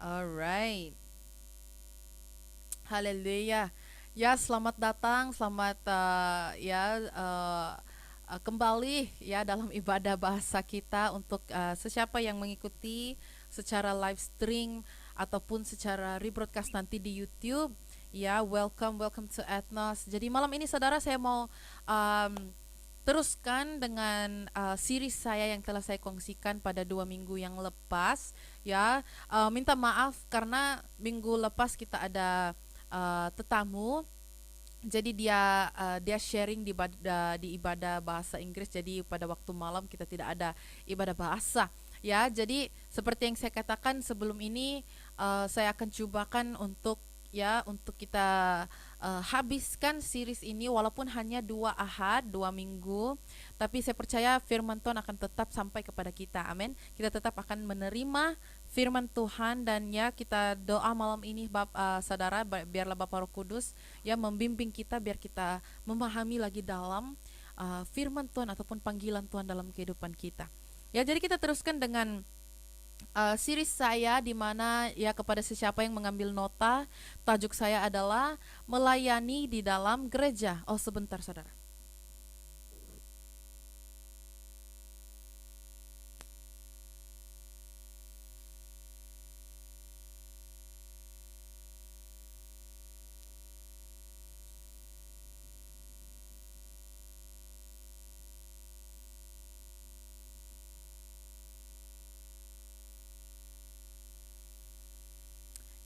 Alright, haleluya. Ya, selamat datang, selamat kembali ya dalam ibadah bahasa kita untuk sesiapa yang mengikuti secara live stream ataupun secara rebroadcast nanti di YouTube. Ya, welcome to Ethnos. Jadi malam ini saudara saya mau um, teruskan dengan series saya yang telah saya kongsikan pada 2 minggu yang lepas. Ya, minta maaf karena minggu lepas kita ada tetamu, jadi dia sharing di ibadah bahasa Inggris, jadi pada waktu malam kita tidak ada ibadah bahasa ya. Jadi seperti yang saya katakan sebelum ini, saya akan cobakan untuk kita habiskan series ini walaupun hanya 2 ahad 2 minggu, tapi saya percaya firman Tuhan akan tetap sampai kepada kita. Amin. Kita tetap akan menerima firman Tuhan, dan ya kita doa malam ini saudara, biarlah Bapa Roh Kudus ya membimbing kita biar kita memahami lagi dalam firman Tuhan ataupun panggilan Tuhan dalam kehidupan kita. Ya, jadi kita teruskan dengan series saya di mana ya kepada sesiapa yang mengambil nota, tajuk saya adalah melayani di dalam gereja. Oh, sebentar saudara.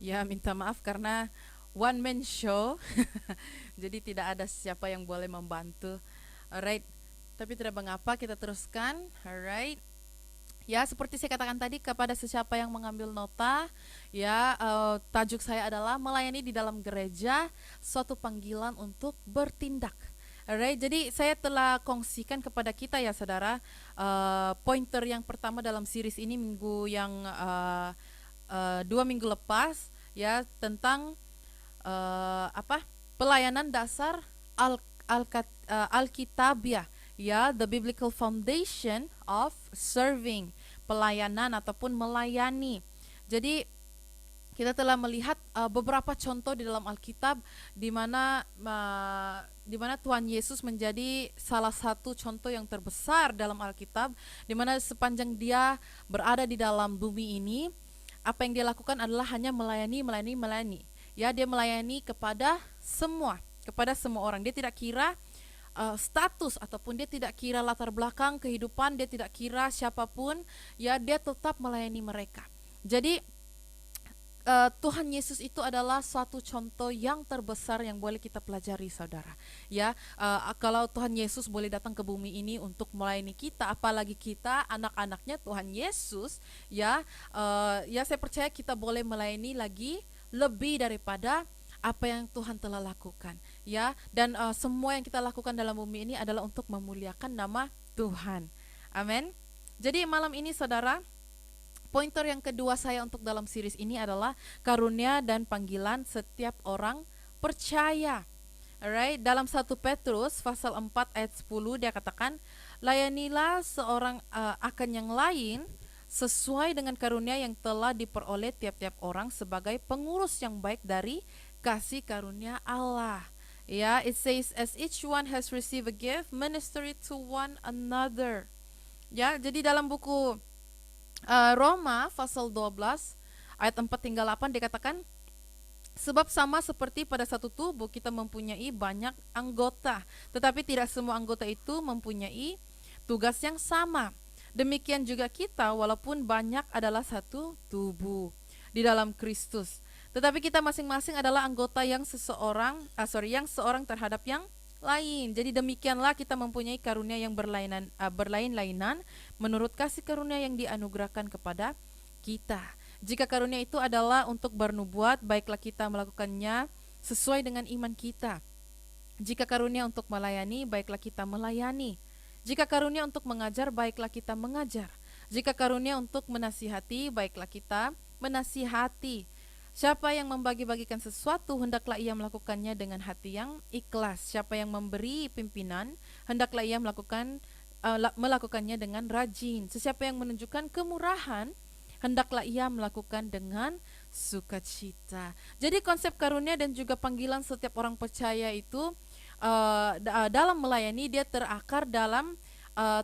Ya, minta maaf karena one man show. Jadi tidak ada siapa yang boleh membantu. Alright. Tapi tidak mengapa, kita teruskan. Alright. Ya, seperti saya katakan tadi kepada sesiapa yang mengambil nota, ya tajuk saya adalah melayani di dalam gereja, suatu panggilan untuk bertindak. Alright, jadi saya telah kongsikan kepada kita ya saudara, pointer yang pertama dalam series ini minggu yang 2 minggu lepas ya tentang apa pelayanan dasar al, Alkitabiah, ya, the biblical foundation of serving, pelayanan ataupun melayani. Jadi kita telah melihat beberapa contoh di dalam Alkitab di mana Tuhan Yesus menjadi salah satu contoh yang terbesar dalam Alkitab, di mana sepanjang dia berada di dalam bumi ini, apa yang dia lakukan adalah hanya melayani. Ya, dia melayani kepada semua orang. Dia tidak kira status ataupun dia tidak kira latar belakang kehidupan, dia tidak kira siapapun, ya dia tetap melayani mereka. Jadi Tuhan Yesus itu adalah suatu contoh yang terbesar yang boleh kita pelajari saudara. Ya, kalau Tuhan Yesus boleh datang ke bumi ini untuk melayani kita, apalagi kita anak-anaknya Tuhan Yesus, ya, ya saya percaya kita boleh melayani lagi lebih daripada apa yang Tuhan telah lakukan, ya. Dan semua yang kita lakukan dalam bumi ini adalah untuk memuliakan nama Tuhan. Amin. Jadi malam ini saudara, pointer yang kedua saya untuk dalam series ini adalah karunia dan panggilan setiap orang percaya. Alright, dalam 1 Petrus pasal 4 ayat 10 dia katakan, layanilah seorang akan yang lain sesuai dengan karunia yang telah diperoleh tiap-tiap orang sebagai pengurus yang baik dari kasih karunia Allah. Ya, it says as each one has received a gift, minister it to one another. Ya, jadi dalam buku Roma pasal 12 ayat 4 hingga 8 dikatakan, sebab sama seperti pada satu tubuh kita mempunyai banyak anggota, tetapi tidak semua anggota itu mempunyai tugas yang sama. Demikian juga kita, walaupun banyak, adalah satu tubuh di dalam Kristus. Tetapi kita masing-masing adalah anggota yang seorang terhadap yang lain. Jadi demikianlah kita mempunyai karunia yang berlain-lainan menurut kasih karunia yang dianugerahkan kepada kita. Jika karunia itu adalah untuk bernubuat, baiklah kita melakukannya sesuai dengan iman kita. Jika karunia untuk melayani, baiklah kita melayani. Jika karunia untuk mengajar, baiklah kita mengajar. Jika karunia untuk menasihati, baiklah kita menasihati. Siapa yang membagi-bagikan sesuatu, hendaklah ia melakukannya dengan hati yang ikhlas. Siapa yang memberi pimpinan, hendaklah ia melakukannya dengan rajin. Sesiapa yang menunjukkan kemurahan, hendaklah ia melakukan dengan sukacita. Jadi konsep karunia dan juga panggilan setiap orang percaya itu dalam melayani dia terakar dalam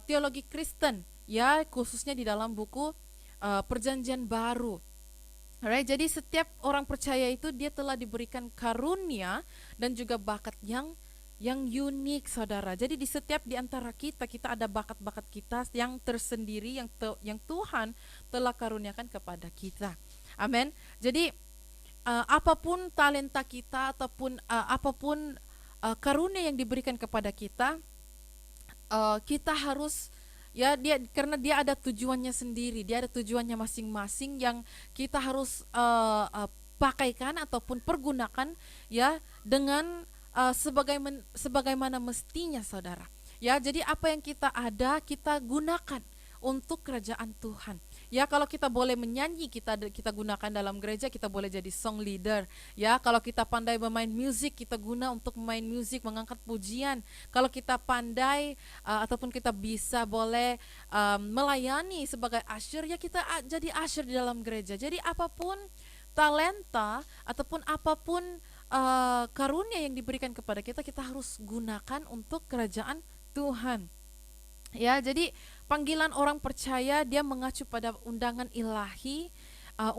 teologi Kristen, ya, khususnya di dalam buku Perjanjian Baru. Alright, jadi setiap orang percaya itu dia telah diberikan karunia dan juga bakat yang unik, saudara. Jadi di setiap di antara kita ada bakat-bakat kita yang tersendiri yang Tuhan telah karuniakan kepada kita. Amin. Jadi apapun talenta kita ataupun apapun karunia yang diberikan kepada kita, kita harus, ya, karena dia ada tujuannya sendiri, dia ada tujuannya masing-masing yang kita harus pakaikan ataupun pergunakan, ya, dengan sebagaimana mestinya, saudara. Ya, jadi apa yang kita ada kita gunakan untuk kerajaan Tuhan. Ya, kalau kita boleh menyanyi, kita gunakan dalam gereja, kita boleh jadi song leader. Ya, kalau kita pandai bermain musik, kita guna untuk memain musik, mengangkat pujian. Kalau kita pandai ataupun kita bisa boleh melayani sebagai usher, ya kita jadi usher di dalam gereja. Jadi apapun talenta ataupun apapun karunia yang diberikan kepada kita harus gunakan untuk kerajaan Tuhan. Ya, jadi panggilan orang percaya dia mengacu pada undangan ilahi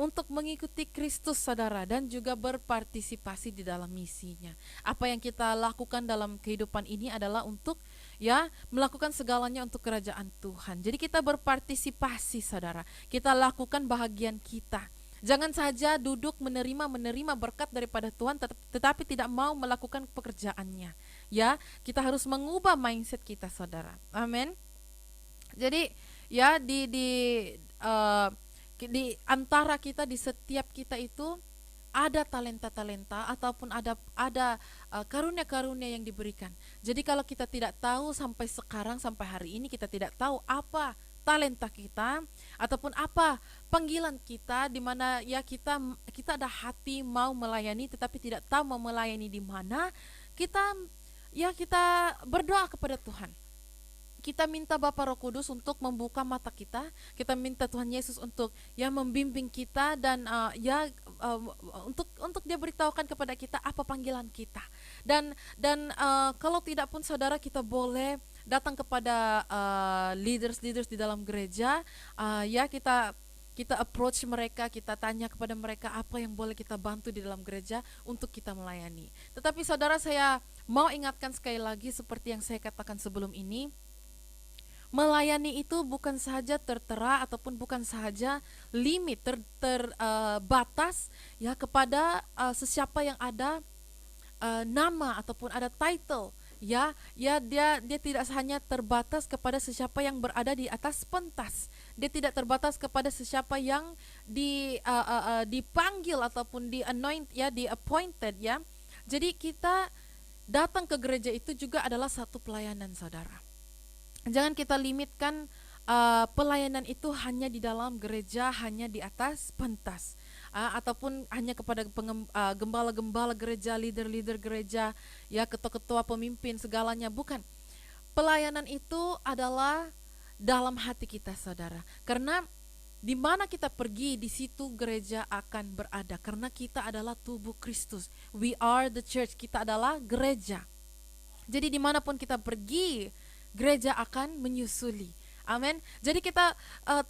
untuk mengikuti Kristus, saudara, dan juga berpartisipasi di dalam misinya. Apa yang kita lakukan dalam kehidupan ini adalah untuk, ya, melakukan segalanya untuk kerajaan Tuhan. Jadi kita berpartisipasi, saudara. Kita lakukan bahagian kita. Jangan saja duduk menerima berkat daripada Tuhan tetapi tidak mau melakukan pekerjaannya. Ya, kita harus mengubah mindset kita, saudara. Amin. Jadi, ya, di antara kita, di setiap kita itu ada talenta-talenta ataupun ada karunia-karunia yang diberikan. Jadi kalau kita tidak tahu sampai sekarang, sampai hari ini kita tidak tahu apa talenta kita ataupun apa panggilan kita, di mana, ya, kita ada hati mau melayani tetapi tidak tahu mau melayani di mana, kita berdoa kepada Tuhan. Kita minta Bapa Roh Kudus untuk membuka mata kita. Kita minta Tuhan Yesus untuk, ya, membimbing kita dan untuk dia beritahukan kepada kita apa panggilan kita. Dan kalau tidak pun, saudara, kita boleh datang kepada leaders di dalam gereja, ya, kita approach mereka, kita tanya kepada mereka apa yang boleh kita bantu di dalam gereja untuk kita melayani. Tetapi, saudara, saya mau ingatkan sekali lagi seperti yang saya katakan sebelum ini, melayani itu bukan saja tertera ataupun bukan saja limit terbatas, ya, kepada sesiapa yang ada nama ataupun ada title. Ya, dia tidak hanya terbatas kepada sesiapa yang berada di atas pentas. Dia tidak terbatas kepada sesiapa yang dipanggil ataupun di anoint, ya, di appointed, ya. Jadi kita datang ke gereja itu juga adalah satu pelayanan, saudara. Jangan kita limitkan pelayanan itu hanya di dalam gereja, hanya di atas pentas, ataupun hanya kepada gembala-gembala gereja, leader-leader gereja, ya, ketua-ketua pemimpin, segalanya. Bukan. Pelayanan itu adalah dalam hati kita, saudara. Karena di mana kita pergi, di situ gereja akan berada. Karena kita adalah tubuh Kristus. We are the church. Kita adalah gereja. Jadi dimanapun kita pergi, gereja akan menyusuli. Amin. Jadi kita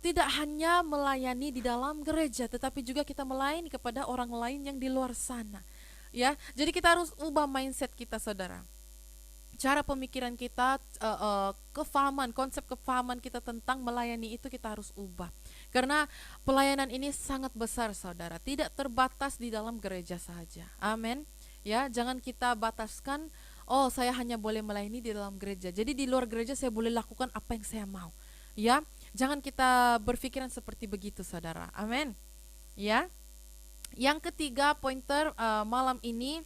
tidak hanya melayani di dalam gereja, tetapi juga kita melayani kepada orang lain yang di luar sana. Ya, jadi kita harus ubah mindset kita, saudara. Cara pemikiran kita, konsep kefahaman kita tentang melayani itu kita harus ubah. Karena pelayanan ini sangat besar, saudara. Tidak terbatas di dalam gereja saja. Amin. Ya, jangan kita bataskan, oh, saya hanya boleh melayani di dalam gereja. Jadi di luar gereja saya boleh lakukan apa yang saya mau. Ya, jangan kita berpikiran seperti begitu, saudara. Amin. Ya. Yang ketiga pointer malam ini,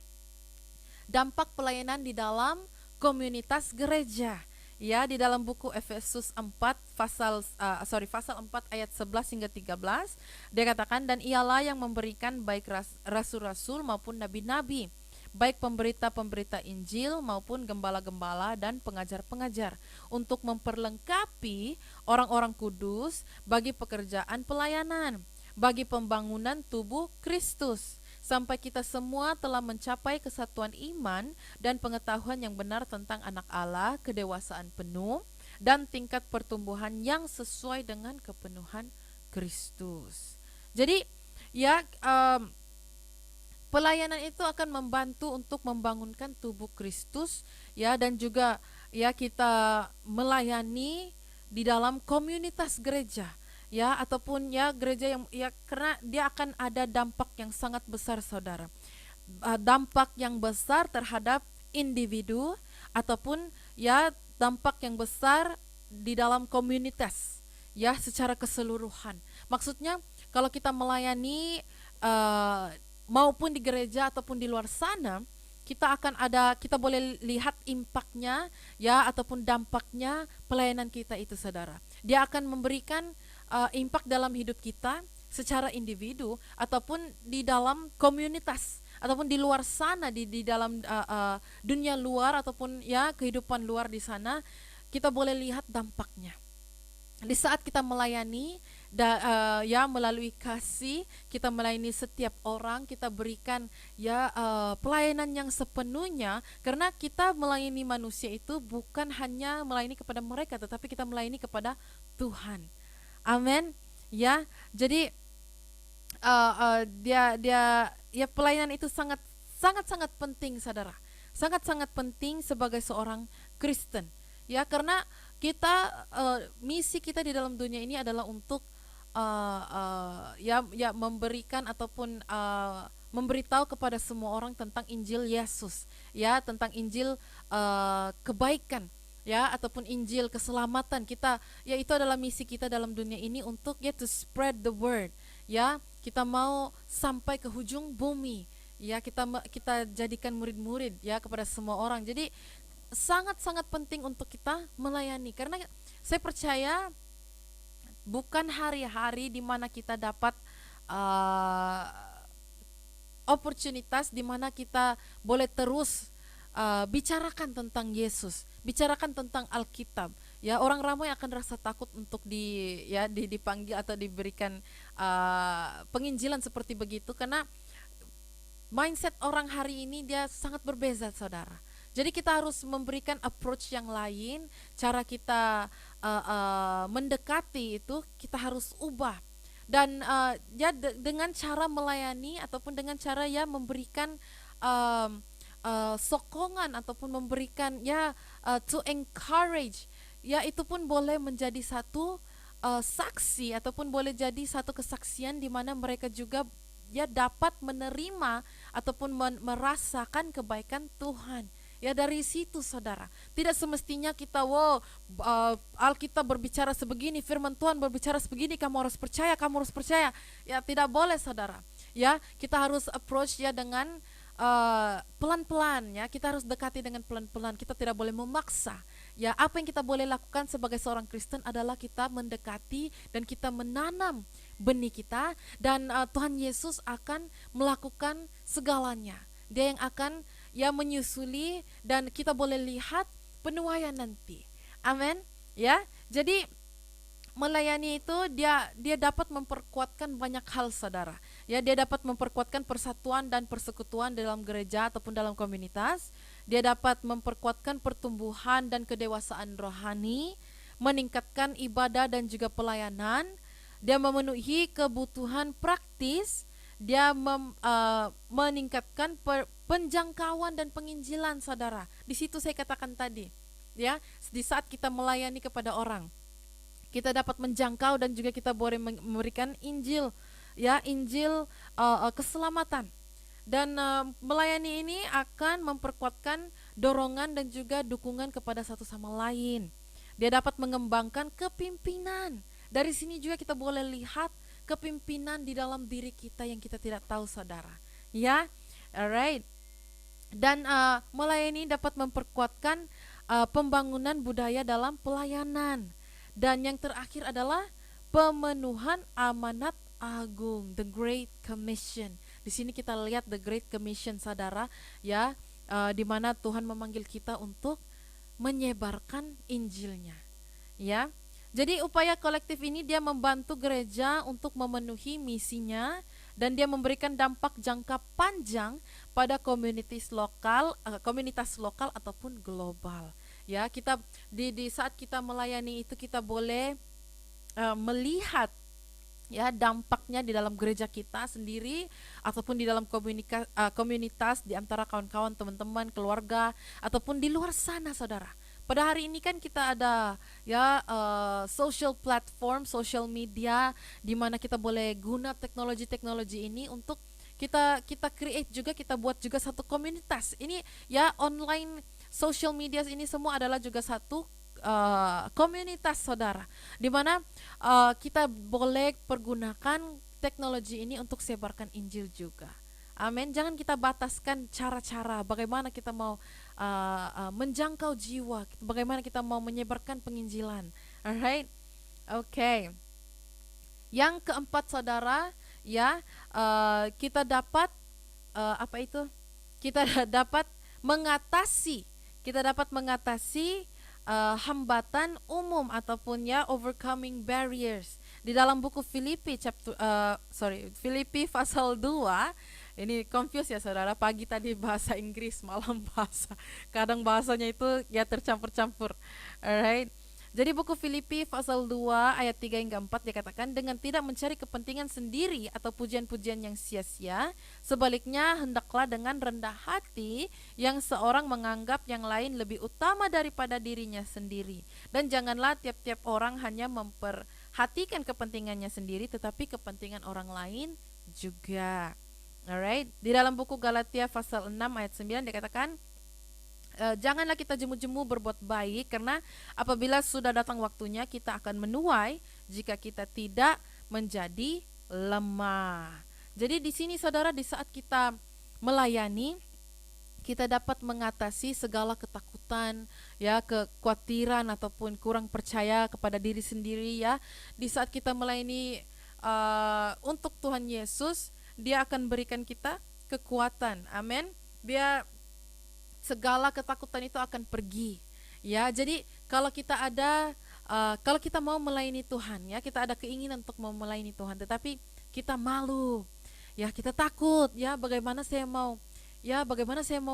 dampak pelayanan di dalam komunitas gereja. Ya, di dalam buku Efesus 4 pasal 4 ayat 11 hingga 13, dia katakan, dan ialah yang memberikan baik rasul-rasul maupun nabi-nabi baik pemberita-pemberita Injil maupun gembala-gembala dan pengajar-pengajar, untuk memperlengkapi orang-orang kudus bagi pekerjaan pelayanan, bagi pembangunan tubuh Kristus, sampai kita semua telah mencapai kesatuan iman dan pengetahuan yang benar tentang anak Allah, kedewasaan penuh, dan tingkat pertumbuhan yang sesuai dengan kepenuhan Kristus. Jadi ya, pelayanan itu akan membantu untuk membangunkan tubuh Kristus, ya, dan juga ya kita melayani di dalam komunitas gereja, ya, ataupun ya gereja yang ya, karena dia akan ada dampak yang sangat besar, saudara. Dampak yang besar terhadap individu ataupun ya dampak yang besar di dalam komunitas, ya, secara keseluruhan. Maksudnya kalau kita melayani maupun di gereja ataupun di luar sana, kita boleh lihat impaknya, ya, ataupun dampaknya pelayanan kita itu, saudara. Dia akan memberikan impact dalam hidup kita secara individu ataupun di dalam komunitas ataupun di luar sana, di dalam dunia luar ataupun ya kehidupan luar di sana, kita boleh lihat dampaknya. Di saat kita melayani, ya melalui kasih, kita melayani setiap orang, kita berikan ya pelayanan yang sepenuhnya, karena kita melayani manusia itu bukan hanya melayani kepada mereka, tetapi kita melayani kepada Tuhan. Amin. Ya, jadi ya pelayanan itu sangat penting, saudara. Sangat penting sebagai seorang Kristen. Ya, karena kita misi kita di dalam dunia ini adalah untuk ya memberikan ataupun memberitahu kepada semua orang tentang Injil Yesus, ya, tentang Injil kebaikan, ya, ataupun Injil keselamatan kita. Ya, itu adalah misi kita dalam dunia ini, untuk ya to spread the word, ya. Kita mau sampai ke hujung bumi, ya, kita jadikan murid-murid ya kepada semua orang. Jadi sangat penting untuk kita melayani, karena saya percaya bukan hari-hari di mana kita dapat opportunitas di mana kita boleh terus bicarakan tentang Yesus, bicarakan tentang Alkitab. Ya, orang ramai akan rasa takut untuk dipanggil atau diberikan penginjilan seperti begitu, karena mindset orang hari ini dia sangat berbeza, saudara. Jadi kita harus memberikan approach yang lain, cara kita mendekati itu kita harus ubah. Dan ya dengan cara melayani ataupun dengan cara ya memberikan sokongan ataupun memberikan ya to encourage, ya, itu pun boleh menjadi satu saksi ataupun boleh jadi satu kesaksian di mana mereka juga ya dapat menerima ataupun merasakan kebaikan Tuhan. Ya, dari situ, saudara, tidak semestinya kita Alkitab berbicara sebegini, firman Tuhan berbicara sebegini, kamu harus percaya. Ya, tidak boleh, saudara. Ya, kita harus approach ya dengan pelan-pelan, ya. Kita harus dekati dengan pelan-pelan. Kita tidak boleh memaksa. Ya, apa yang kita boleh lakukan sebagai seorang Kristen adalah kita mendekati dan kita menanam benih kita, dan Tuhan Yesus akan melakukan segalanya. Dia yang akan ya menyusuli, dan kita boleh lihat penuaian nanti. Amin. Ya, jadi melayani itu dia dapat memperkuatkan banyak hal, saudara. Ya, dia dapat memperkuatkan persatuan dan persekutuan dalam gereja ataupun dalam komunitas. Dia dapat memperkuatkan pertumbuhan dan kedewasaan rohani, meningkatkan ibadah dan juga pelayanan. Dia memenuhi kebutuhan praktis. Dia meningkatkan penjangkauan dan penginjilan, saudara. Di situ saya katakan tadi, ya, di saat kita melayani kepada orang, kita dapat menjangkau dan juga kita boleh memberikan Injil, ya, Injil keselamatan. Dan melayani ini akan memperkuatkan dorongan dan juga dukungan kepada satu sama lain. Dia dapat mengembangkan kepimpinan. Dari sini juga kita boleh lihat kepimpinan di dalam diri kita yang kita tidak tahu, saudara. Ya, alright. Dan melayani dapat memperkuatkan pembangunan budaya dalam pelayanan. Dan yang terakhir adalah pemenuhan amanat agung, the Great Commission. Di sini kita lihat the Great Commission, saudara, ya, di mana Tuhan memanggil kita untuk menyebarkan Injilnya, ya. Jadi upaya kolektif ini dia membantu gereja untuk memenuhi misinya, dan dia memberikan dampak jangka panjang pada komunitas lokal ataupun global. Ya, kita di saat kita melayani itu kita boleh melihat ya dampaknya di dalam gereja kita sendiri ataupun di dalam komunitas di antara kawan-kawan, teman-teman, keluarga ataupun di luar sana, saudara. Pada hari ini kan kita ada ya social platform, social media, di mana kita boleh guna teknologi-teknologi ini untuk kita create juga, kita buat juga satu komunitas. Ini ya online social media ini semua adalah juga satu komunitas, saudara, di mana kita boleh pergunakan teknologi ini untuk sebarkan Injil juga. Amin. Jangan kita bataskan cara-cara bagaimana kita mau menjangkau jiwa, bagaimana kita mau menyebarkan penginjilan. Alright, okay. Yang keempat, saudara, ya, kita dapat apa itu? Kita dapat mengatasi hambatan umum ataupun ya overcoming barriers. Di dalam buku Filipi Filipi pasal 2. Ini confuse ya, saudara, pagi tadi bahasa Inggris, malam bahasa, kadang bahasanya itu ya tercampur-campur. Alright. Jadi buku Filipi pasal 2 ayat 3 hingga 4 dikatakan, dengan tidak mencari kepentingan sendiri atau pujian-pujian yang sia-sia, sebaliknya hendaklah dengan rendah hati yang seorang menganggap yang lain lebih utama daripada dirinya sendiri. Dan janganlah tiap-tiap orang hanya memperhatikan kepentingannya sendiri, tetapi kepentingan orang lain juga. Alright, di dalam buku Galatia pasal 6 ayat 9 dikatakan, janganlah kita jemu-jemu berbuat baik, karena apabila sudah datang waktunya kita akan menuai jika kita tidak menjadi lemah. Jadi di sini, saudara, di saat kita melayani, kita dapat mengatasi segala ketakutan, ya, kekhawatiran ataupun kurang percaya kepada diri sendiri, ya. Di saat kita melayani untuk Tuhan Yesus, Dia akan berikan kita kekuatan. Amin. Biar segala ketakutan itu akan pergi. Ya, jadi kalau kita mau melayani Tuhan, ya, kita ada keinginan untuk mau melayani Tuhan, tetapi kita malu. Ya, kita takut, ya, bagaimana saya mau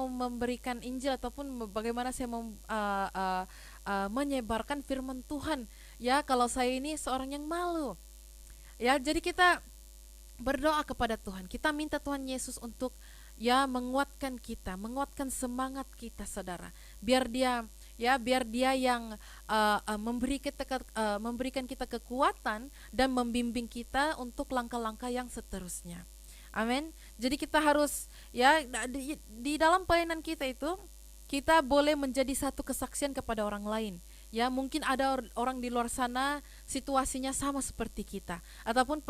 memberikan Injil ataupun bagaimana saya mau menyebarkan firman Tuhan, ya, kalau saya ini seorang yang malu. Ya, jadi kita berdoa kepada Tuhan, kita minta Tuhan Yesus untuk ya menguatkan kita, menguatkan semangat kita, saudara, biar dia yang memberikan kita kekuatan dan membimbing kita untuk langkah-langkah yang seterusnya. Amin. Jadi kita harus ya di dalam pelayanan kita itu kita boleh menjadi satu kesaksian kepada orang lain. Ya, mungkin ada orang di luar sana situasinya sama seperti kita, ataupun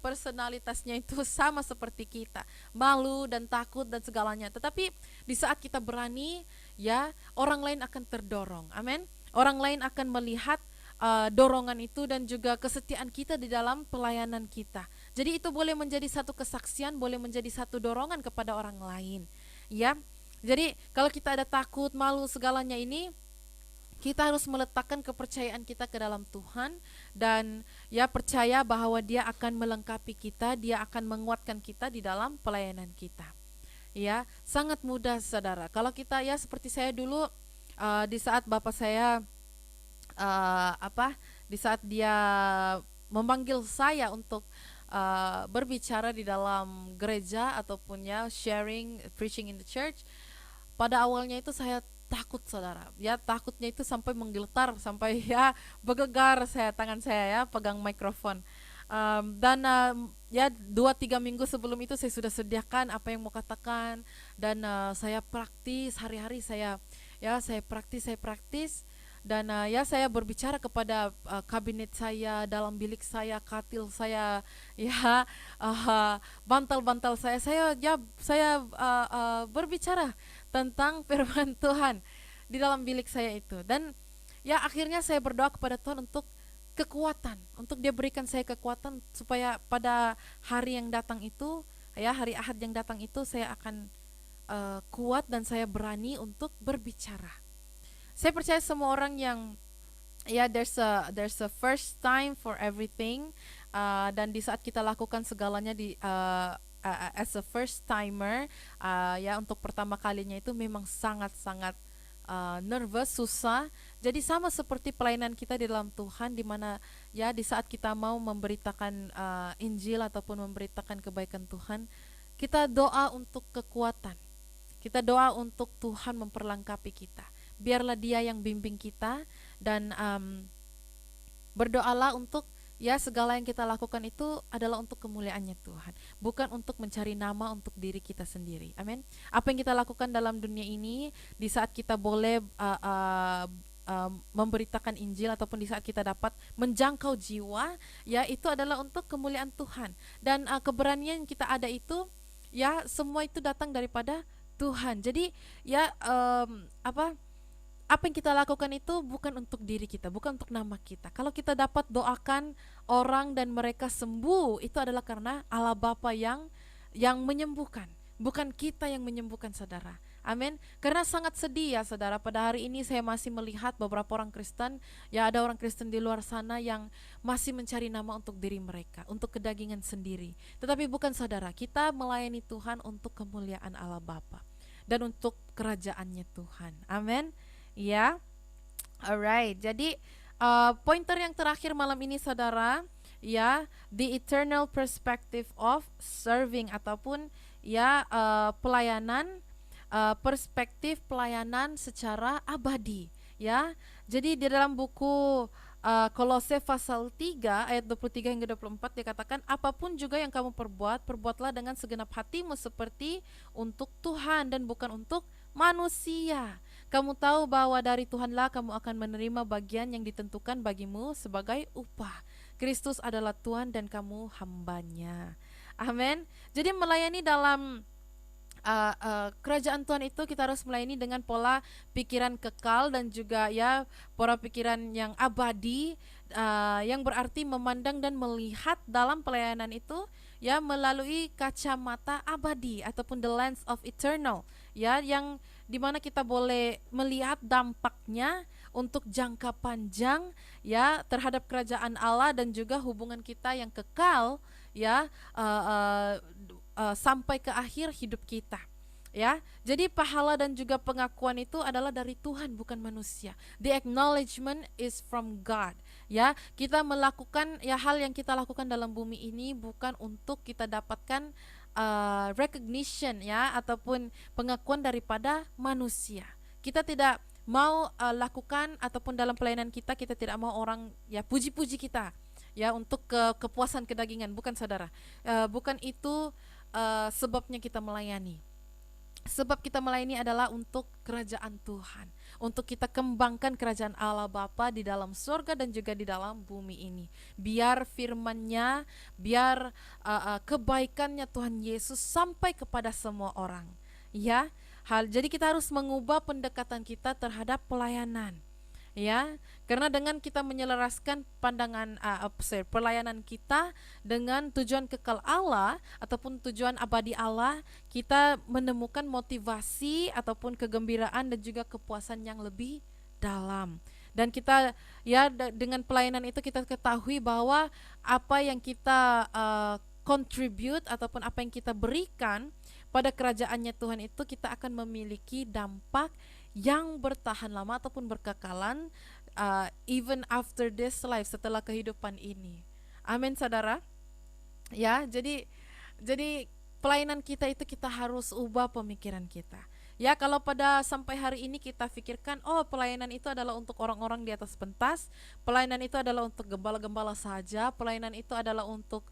personalitasnya itu sama seperti kita, malu dan takut dan segalanya. Tetapi di saat kita berani, ya, orang lain akan terdorong. Amin. Orang lain akan melihat dorongan itu dan juga kesetiaan kita di dalam pelayanan kita. Jadi itu boleh menjadi satu kesaksian, boleh menjadi satu dorongan kepada orang lain. Ya. Jadi kalau kita ada takut, malu, segalanya ini, kita harus meletakkan kepercayaan kita ke dalam Tuhan dan ya percaya bahwa Dia akan melengkapi kita, Dia akan menguatkan kita di dalam pelayanan kita. Ya, sangat mudah, saudara. Kalau kita ya seperti saya dulu di saat bapak saya di saat dia memanggil saya untuk berbicara di dalam gereja ataupun ya sharing, preaching in the church, pada awalnya itu saya takut, saudara. Ya, takutnya itu sampai menggeletar, sampai ya bergegar tangan saya ya pegang mikrofon. Dan ya 2-3 minggu sebelum itu saya sudah sediakan apa yang mau katakan, dan saya praktis hari-hari, saya praktis dan ya saya berbicara kepada kabinet saya, dalam bilik saya, katil saya, ya bantal-bantal saya berbicara tentang firman Tuhan di dalam bilik saya itu. Dan ya akhirnya saya berdoa kepada Tuhan untuk kekuatan, untuk dia berikan saya kekuatan supaya pada hari yang datang itu, ya hari Ahad yang datang itu saya akan kuat dan saya berani untuk berbicara. Saya percaya semua orang yang ya there's a first time for everything, dan di saat kita lakukan segalanya as a first timer, ya untuk pertama kalinya itu memang sangat-sangat nervous, susah. Jadi sama seperti pelayanan kita di dalam Tuhan, di mana ya di saat kita mau memberitakan Injil ataupun memberitakan kebaikan Tuhan, kita doa untuk kekuatan. Kita doa untuk Tuhan memperlengkapi kita. Biarlah Dia yang bimbing kita, dan berdoalah untuk ya segala yang kita lakukan itu adalah untuk kemuliaannya Tuhan, bukan untuk mencari nama untuk diri kita sendiri. Amin. Apa yang kita lakukan dalam dunia ini, di saat kita boleh memberitakan Injil ataupun di saat kita dapat menjangkau jiwa, ya itu adalah untuk kemuliaan Tuhan. Dan keberanian yang kita ada itu, ya semua itu datang daripada Tuhan. Jadi ya apa yang kita lakukan itu bukan untuk diri kita, bukan untuk nama kita. Kalau kita dapat doakan orang dan mereka sembuh, itu adalah karena Allah Bapa yang menyembuhkan, bukan kita yang menyembuhkan, saudara. Amin. Karena sangat sedih ya saudara, pada hari ini saya masih melihat beberapa orang Kristen, ya ada orang Kristen di luar sana yang masih mencari nama untuk diri mereka, untuk kedagingan sendiri. Tetapi bukan, saudara, kita melayani Tuhan untuk kemuliaan Allah Bapa dan untuk kerajaannya Tuhan. Amin. Ya, alright. Jadi pointer yang terakhir malam ini, saudara, ya, the eternal perspective of serving, ataupun ya pelayanan, perspektif pelayanan secara abadi. Ya, jadi di dalam buku Kolose pasal 3 ayat 23 hingga 24 dikatakan, apapun juga yang kamu perbuat, perbuatlah dengan segenap hatimu seperti untuk Tuhan dan bukan untuk manusia. Kamu tahu bahwa dari Tuhanlah kamu akan menerima bagian yang ditentukan bagimu sebagai upah. Kristus adalah Tuhan dan kamu hambanya. Amin. Jadi melayani dalam kerajaan Tuhan itu kita harus melayani dengan pola pikiran kekal dan juga ya pola pikiran yang abadi, yang berarti memandang dan melihat dalam pelayanan itu ya melalui kacamata abadi ataupun the lens of eternal, ya, yang dimana kita boleh melihat dampaknya untuk jangka panjang ya terhadap kerajaan Allah dan juga hubungan kita yang kekal ya sampai ke akhir hidup kita. Ya, jadi pahala dan juga pengakuan itu adalah dari Tuhan, bukan manusia. The acknowledgement is from God. Ya, kita melakukan ya hal yang kita lakukan dalam bumi ini bukan untuk kita dapatkan recognition ya ataupun pengakuan daripada manusia. Kita tidak mau lakukan ataupun dalam pelayanan kita tidak mau orang ya puji-puji kita ya untuk kepuasan kedagingan, bukan, saudara. Bukan itu sebabnya kita melayani. Sebab kita melayani adalah untuk kerajaan Tuhan, untuk kita kembangkan kerajaan Allah Bapa di dalam surga dan juga di dalam bumi ini. Biar firman-Nya, biar kebaikannya Tuhan Yesus sampai kepada semua orang. Ya, jadi kita harus mengubah pendekatan kita terhadap pelayanan. Ya, karena dengan kita menyelaraskan pandangan pelayanan kita dengan tujuan kekal Allah ataupun tujuan abadi Allah, kita menemukan motivasi ataupun kegembiraan dan juga kepuasan yang lebih dalam. Dan kita ya dengan pelayanan itu kita ketahui bahwa apa yang kita contribute ataupun apa yang kita berikan pada kerajaannya Tuhan itu, kita akan memiliki dampak yang bertahan lama ataupun berkekalan even after this life, setelah kehidupan ini. Amin, saudara. Ya, jadi pelayanan kita itu kita harus ubah pemikiran kita. Ya, kalau pada sampai hari ini kita pikirkan, oh pelayanan itu adalah untuk orang-orang di atas pentas, pelayanan itu adalah untuk gembala-gembala saja, pelayanan itu adalah untuk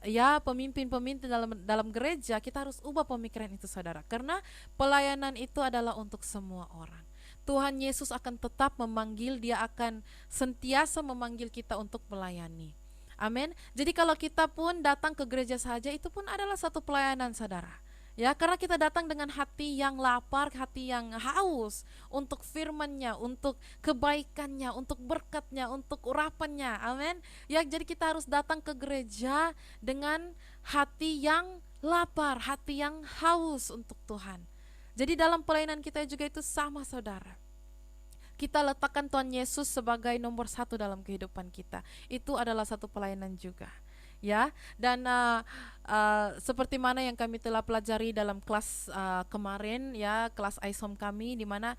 ya pemimpin-pemimpin dalam gereja, kita harus ubah pemikiran itu, saudara. Karena pelayanan itu adalah untuk semua orang. Tuhan Yesus akan tetap memanggil, Dia akan sentiasa memanggil kita untuk melayani. Amin. Jadi kalau kita pun datang ke gereja saja, itu pun adalah satu pelayanan, saudara. Ya, karena kita datang dengan hati yang lapar, hati yang haus untuk firman-Nya, untuk kebaikannya, untuk berkat-Nya, untuk urapannya. Amin. Ya, jadi kita harus datang ke gereja dengan hati yang lapar, hati yang haus untuk Tuhan. Jadi dalam pelayanan kita juga itu sama, saudara. Kita letakkan Tuhan Yesus sebagai nomor satu dalam kehidupan kita. Itu adalah satu pelayanan juga, ya. Dan seperti mana yang kami telah pelajari dalam kelas kemarin, ya, kelas ISOM kami, di mana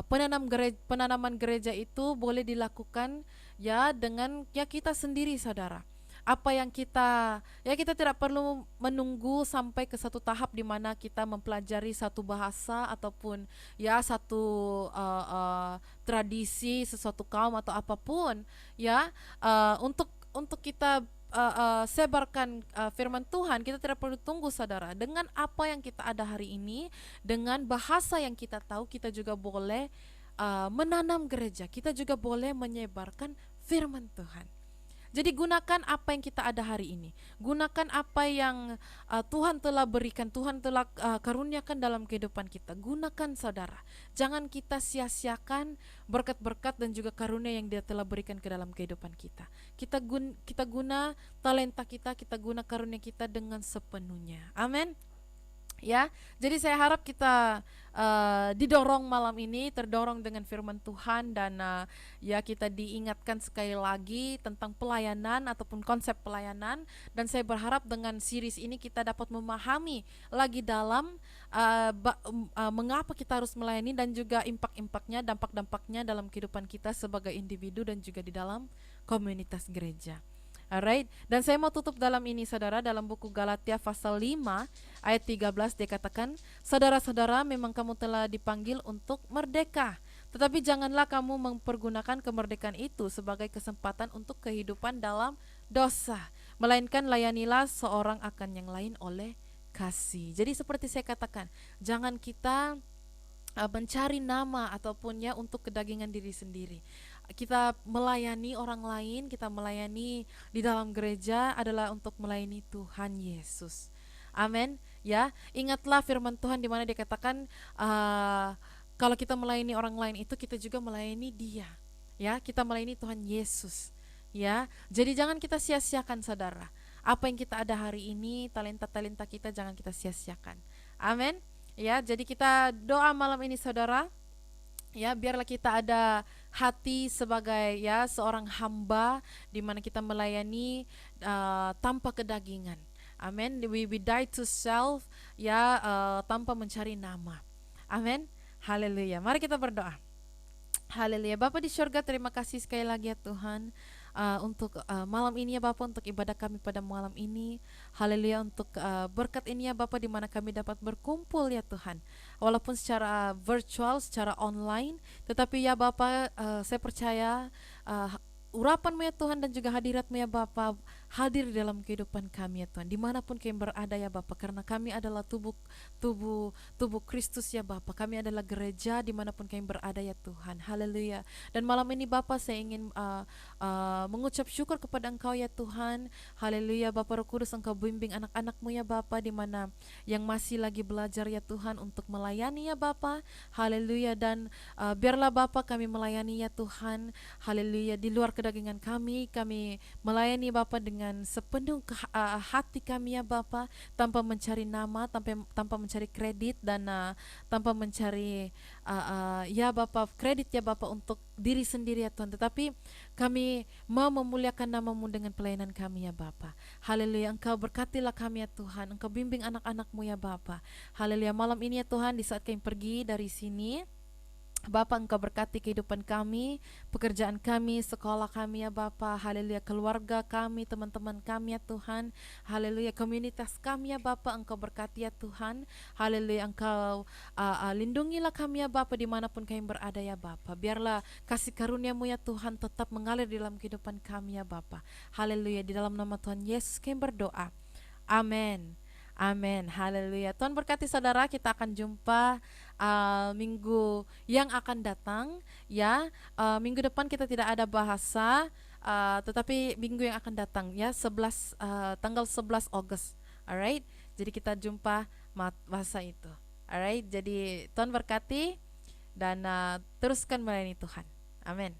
penanaman gereja itu boleh dilakukan, ya, dengan, ya, kita sendiri, saudara. Apa yang kita tidak perlu menunggu sampai ke satu tahap di mana kita mempelajari satu bahasa ataupun, ya, satu tradisi sesuatu kaum atau apapun, ya, untuk kita sebarkan firman Tuhan. Kita tidak perlu tunggu, saudara. Dengan apa yang kita ada hari ini, dengan bahasa yang kita tahu, kita juga boleh menanam gereja. Kita juga boleh menyebarkan firman Tuhan. Jadi gunakan apa yang kita ada hari ini. Gunakan apa yang Tuhan telah berikan, Tuhan telah karuniakan dalam kehidupan kita. Gunakan, saudara. Jangan kita sia-siakan berkat-berkat dan juga karunia yang Dia telah berikan ke dalam kehidupan kita. Kita guna talenta kita guna karunia kita dengan sepenuhnya. Amin. Ya, jadi saya harap kita didorong malam ini, terdorong dengan firman Tuhan, dan ya, kita diingatkan sekali lagi tentang pelayanan ataupun konsep pelayanan. Dan saya berharap dengan series ini kita dapat memahami lagi dalam mengapa kita harus melayani, dan juga impak-impaknya, dampak-dampaknya dalam kehidupan kita sebagai individu dan juga di dalam komunitas gereja. Alright, dan saya mau tutup dalam ini, saudara. Dalam buku Galatia pasal 5 ayat 13 dikatakan, saudara-saudara, memang kamu telah dipanggil untuk merdeka, tetapi janganlah kamu mempergunakan kemerdekaan itu sebagai kesempatan untuk kehidupan dalam dosa, melainkan layanilah seorang akan yang lain oleh kasih. Jadi seperti saya katakan, jangan kita mencari nama ataupun, ya, untuk kedagingan diri sendiri. Kita melayani orang lain, kita melayani di dalam gereja adalah untuk melayani Tuhan Yesus. Amin. Ya, ingatlah firman Tuhan di mana dikatakan kalau kita melayani orang lain itu kita juga melayani Dia. Ya, kita melayani Tuhan Yesus. Ya, jadi jangan kita sia-siakan, saudara. Apa yang kita ada hari ini, talenta-talenta kita jangan kita sia-siakan. Amin. Ya, jadi kita doa malam ini, saudara. Ya, biarlah kita ada hati sebagai, ya, seorang hamba di mana kita melayani tanpa kedagingan. Amin. We die to self, ya, tanpa mencari nama. Amin. Haleluya. Mari kita berdoa. Haleluya. Bapa di surga, terima kasih sekali lagi, ya Tuhan, untuk malam ini, ya Bapa, untuk ibadah kami pada malam ini. Haleluya, untuk berkat ini, ya Bapa, di mana kami dapat berkumpul, ya Tuhan, walaupun secara virtual, secara online, tetapi, ya Bapa, saya percaya urapan-Mu, ya Tuhan, dan juga hadirat-Mu, ya Bapa, hadir di dalam kehidupan kami, ya Tuhan, dimanapun kami berada, ya Bapa, karena kami adalah tubuh Kristus, ya Bapa. Kami adalah gereja dimanapun kami berada, ya Tuhan. Haleluya. Dan malam ini, Bapa, saya ingin mengucap syukur kepada Engkau, ya Tuhan. Haleluya. Bapa Roh Kudus, Engkau bimbing anak-anak-Mu, ya Bapa, di mana yang masih lagi belajar, ya Tuhan, untuk melayani, ya Bapa. Haleluya. Dan biarlah Bapa kami melayani, ya Tuhan. Haleluya. Di luar kedagingan kami melayani Bapa dengan sepenuh hati kami, ya Bapa, tanpa mencari nama, tanpa mencari kredit, dan tanpa mencari ya Bapa, kredit, ya Bapa, untuk diri sendiri, ya Tuhan, tetapi kami mau memuliakan nama-Mu dengan pelayanan kami, ya Bapa. Haleluya. Engkau berkatilah kami, ya Tuhan. Engkau bimbing anak-anak-Mu, ya Bapa. Haleluya. Malam ini, ya Tuhan, di saat kami pergi dari sini, Bapa, Engkau berkati kehidupan kami, pekerjaan kami, sekolah kami, ya Bapa. Haleluya. Keluarga kami, teman-teman kami, ya Tuhan. Haleluya. Komunitas kami, ya Bapa, Engkau berkati, ya Tuhan. Haleluya. Engkau lindungilah kami, ya Bapa, dimanapun kami berada, ya Bapa. Biarlah kasih karunia-Mu, ya Tuhan, tetap mengalir di dalam kehidupan kami, ya Bapa. Haleluya. Di dalam nama Tuhan Yesus kami berdoa. Amin. Amin. Haleluya. Tuhan berkati, saudara. Kita akan jumpa minggu yang akan datang, ya. Minggu depan kita tidak ada bahasa, tetapi minggu yang akan datang, ya, tanggal 11 Agustus. Alright. Jadi kita jumpa masa itu. Alright, jadi Tuhan berkati dan teruskan melayani Tuhan. Amin.